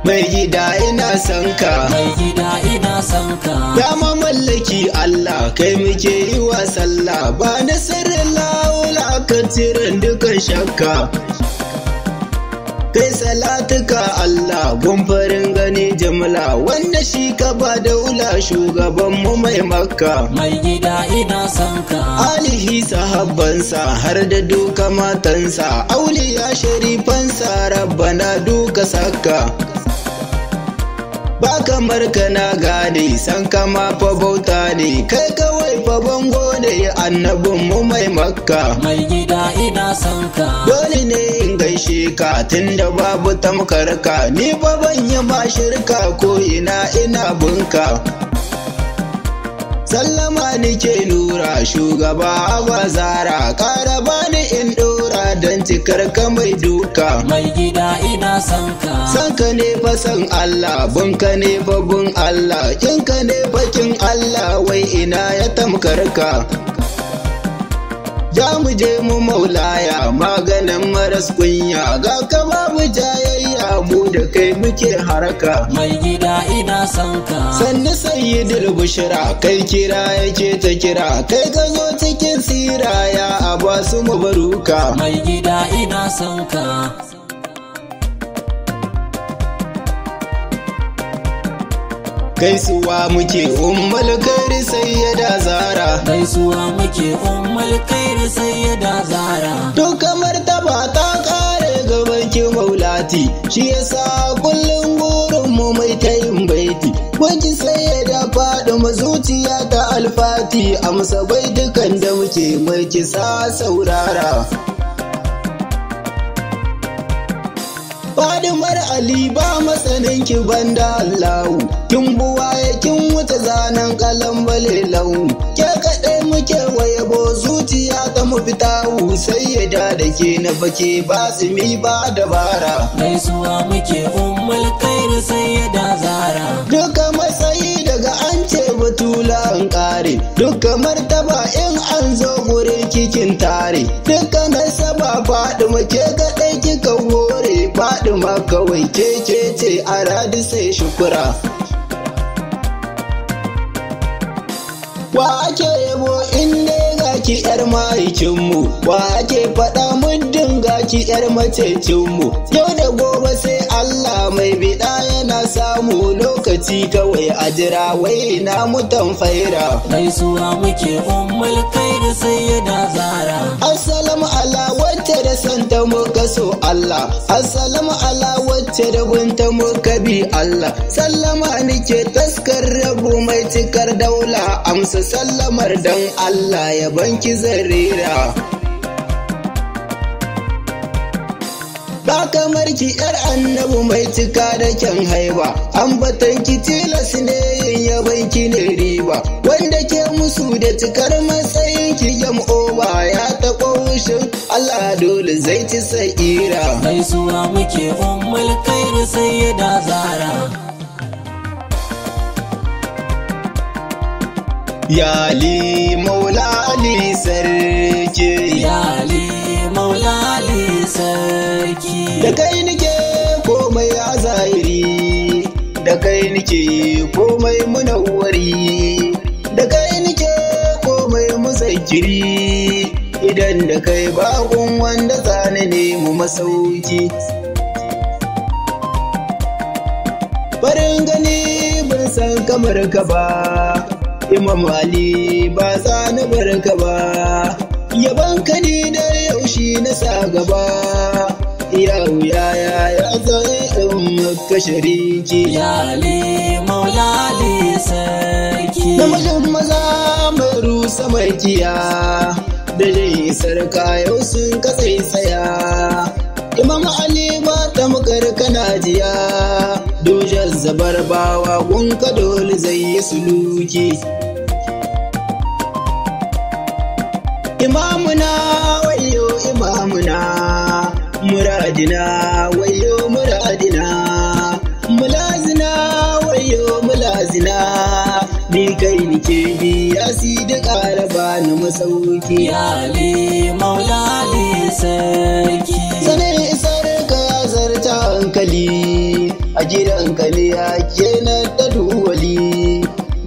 Mai gida ina son ka, mai gida ina son ka. ya mamallaki Allah kai muke yi wa sallah, ba na sirrin laula ka tiran dukan shakka. Kai salatuka Allah gumfarin gani jimla, wanda shi ka ba daula shugabanmu mai makka. Mai gida ina son ka. Alihi sahabbansa har da duka matansa, auliya sharifansa rabbana duka sakka. Ba kamar ka na gane san kama fa bauta ne, kai kawai fa bango ne annabinmu mai makka. Mai gida ina son ka. Dole ne in gaishe ka tunda babu tamkar ka, ni fa ban yi ma shirka ko ina bunka. Sallama nike nura shugaba abazara, ƙara bani in ɗora don cikar ka mai duka. Mai gida ina son ka. San ka ne fa san Allah, bun ka ne fa bun Allah, kin ka ne fa kin Allah, wai ina ya tamkar ka. Ja mu je mu maulaya maganin maras kunya, ga ka babu jayayya mu da kai muke haraka. Mai gida ina son ka. Sannu sayyidul bushra kai kira yake ta kira, kai ka zo cikin sira ya abasu mabaruka. Mai gida ina son ka. Gaisuwa muke ummul kairi sayyada zara, Gaisuwa muke ummul kairi sayyada zara. duka martaba ta kare gaban ki maulati, shi yasa kullum gurin mu mai tayin baiti. Wanki sayyada Fadima zuciya ta alfati, amsa bai dukan da muke mai kisa saurara. Fadimar Ali ba masanin ki banda Allahu, kin buwaye kin wuce zanen kalan balelau. Ke kaɗai muke wayabo zuciya ta mu fitawu, sai ya da ke na fake ba tsimi ba dabara. Gaisuwa muke ummul kairi sayyada zara. Duka matsayi daga an ce batula an kare, duka martaba in an zo gurin kikin tare. Duka nasaba Fadima ke kaɗai kika hore, Fadima kawai keke ce a radi sai shukura. Wa ake yabo in ne ga ki yar mahaikinmu, wa ake faɗa muddin ga ki yar macecinmu. Yau da gobe sai Allah mai biɗa yana samu, lokaci kawai a jira wai na mutan faira. Gaisuwa muke ummul kairi sayyada zara. Assalamu ala wacce da santa muka so Allah, assalamu ala wacce da gunta muka bi Allah. Sallama nike taskar rabu mai cikar daula, amsa sallamar dan Allah ya banki zarira. Ba kamar ki yar annabu mai cika da kyan haiba, ambatan ki tilas ne yin yaban ki ne riba. Wanda ke musu da cikar matsayin ki jam'oba, ya taɓa wushin Allah dole zai ci sa'ira. Gaisuwa muke ummul kairi sayyada zara. Yali maula ali sarki, Yali maula ali sarki. da kai nike komai a zahiri, da kai nike komai munawwari, da kai nike komai musakkiri. Idan da kai bakon wanda zane ne mu masauki. Farin gani ban san kamar ka ba, Imam Ali ba za na bar ka ba, yaban ka ni da yaushi na sa gaba. Ya wuya ya zai in maka shariki. Yali maula ali sarki. Namijin maza mai rusa mai kiya, da jai sarka yau sun kasai tsaya. Imam Ali ba ta makar kana jiya, dujar zabar bawa gunka dole zai yi suluki. Imamuna wayo imamuna, muradina wayo muradina, mulazina wayo mulazina. Ni kai nike biya si da ƙara bani masauki. Yali maula ali sarki. Sanin isar ka zarta hankali, a gidanka ne ake na da duwali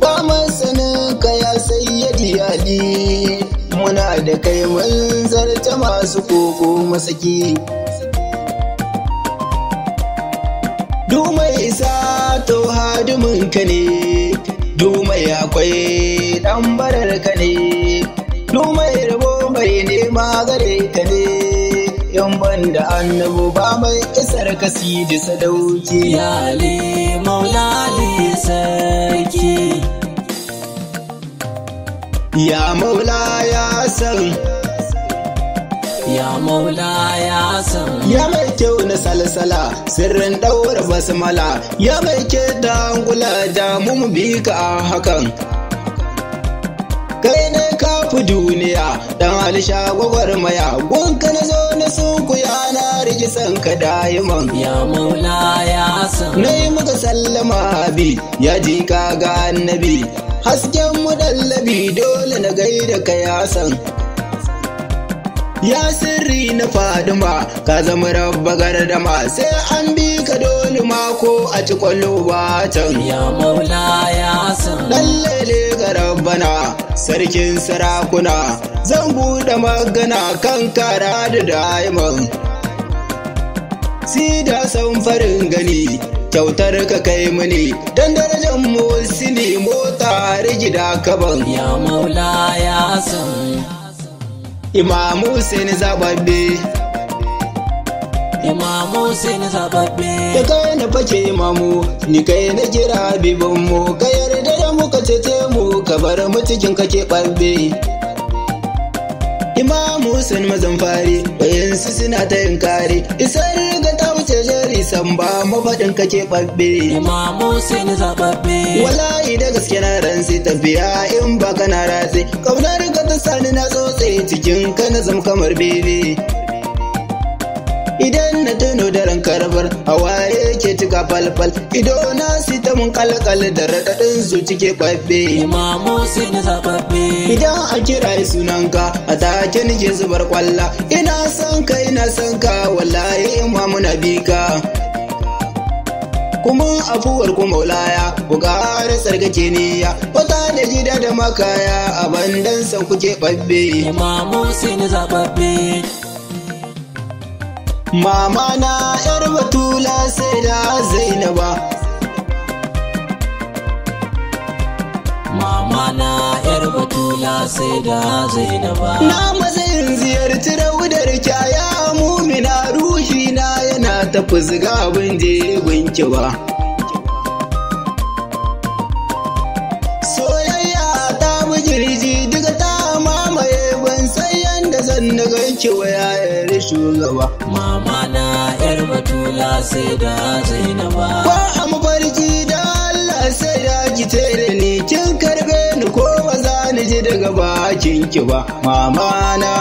ba masanin ka ya sayyadi ali muna da kai mun zarta masu koko masaki Dumai isa to hadumin ka ne Dumai akwai dan barar ka ne Dumai rabo mai nema gare ka ne yan banda annabu ba mai isar kasidi sadauki ya ali maula ali sarki ya maula ya san ya maula ya san ya mai kyau na salsala sirrin daura basmala ya mai ke da angula da mu bi ka hakan kai ne ka fi duniya dan alisha gwagwarmaya gunka na zo na sunku yana rigisan ka dayiman ya maula ya san na yi muka sallama bi ya ji ka ga annabi hasken mu dallabi dole na gaida ka ya san ya sirri na fadima ka zama rabba gardama sai an bi ka dole mako a ci kwallo batan ya maula ya san lallele ga rabbana sarkin sarakuna zan buɗe magana kan kara da daiman si da san farin gani kyautar ka kai mini dan darajar mu sini mota rigida kaban ya maula ya san Imam Hussein zababbe Imam Hussein zababbe da kai na fake imamu ni kai na kira bibin mu ka yarda da mu ka cece mu ka bar mu cikin kake babbe Imam Hussein mazan fari bayan su suna ta yin kare isar ga ta wuce jari san ba mafaɗin kake babbe Imam Hussein zababbe wallahi da gaske na ran sai tafiya in ba kana ratse kaunar ka ta sani na tsotse cikin ka na zam kamar bebe idan na tuno da ran karbar hawaye ke cika falfal ido na sita mun kalkal da radadin su cike babbe Imam Hussein zababbe idan a kira sunanka a take nake zubar kwalla ina son ka wallahi imamu na bika kuma afuwar ku maulaya ku ƙara tsarkake niyya wata da gida da makaya a bandan san kuke babbe Imam Hussein zababbe mama na yar batula sai da zainaba mama na yar batula sai da zainaba na matsayin ziyarci raudar kyaya mumina ruhi na yana ta fuzga abin je gunki ba soyayya ta bijirji duka ta mamaye ban san yanda zan na ganki wa yayar shugaba mama na yar batula sai da zainaba ba a mafarki da Allah sai da ki tere ni kin karbe ni ko ba za ni ji daga bakin ki ba mama na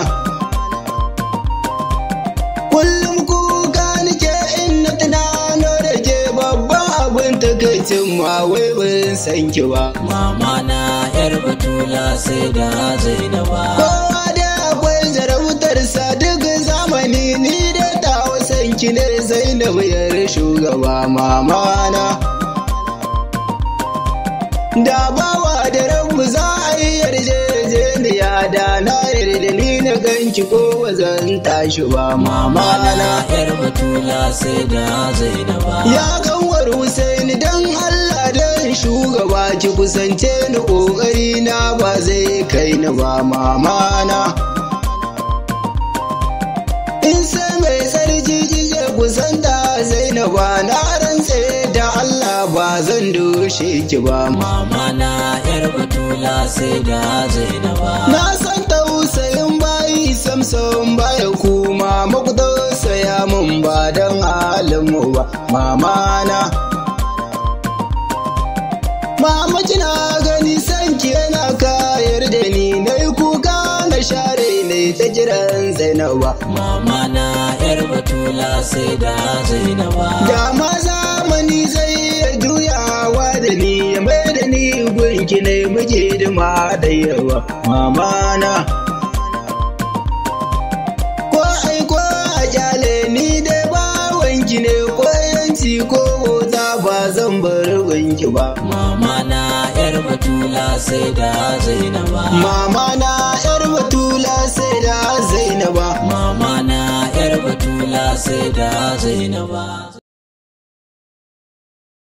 kullum kuka nike in na tunano da ke babban abin takaicin ma wai ban san ki ba mama na yar batula sai da zainaba kowa da akwai jarautar sa duk zamani ni da ta wasan ki ne Zainabu yar shugaba mama na da bawa da rabu za a yi yarjejeniya da na yarda ni na ganki ko wazan tashi ba mama na yar batula sai da zainaba ya kanwar Hussein dan Allah dan shugaba ki kusance ni kokari na ba zai kai ni ba mama na in sai mai sarki kike kusanta Zainaba na rantse da Allah ba zan doshe ki ba mama na yar batula sai da zainaba na san tausayin bayi samson baya kuma muku tausaya mun ba dan halin mu ba mama na mama kina gani sanki yana kayar da ni nayi kuka na share ne ta jiran Zainaba mama na yar batula sai da zainaba da ma zamani zai juyawa da ni ya mai da ni gunki ne muke da da yawa mama na ko ai ko a kyale ni dai bawanki ne ko yanci ko ta ki ba. Mama na yar Batula sai da Zainaba. Mama na yar Batula sai da Zainaba. Mama na yar Batula sai da Zainaba.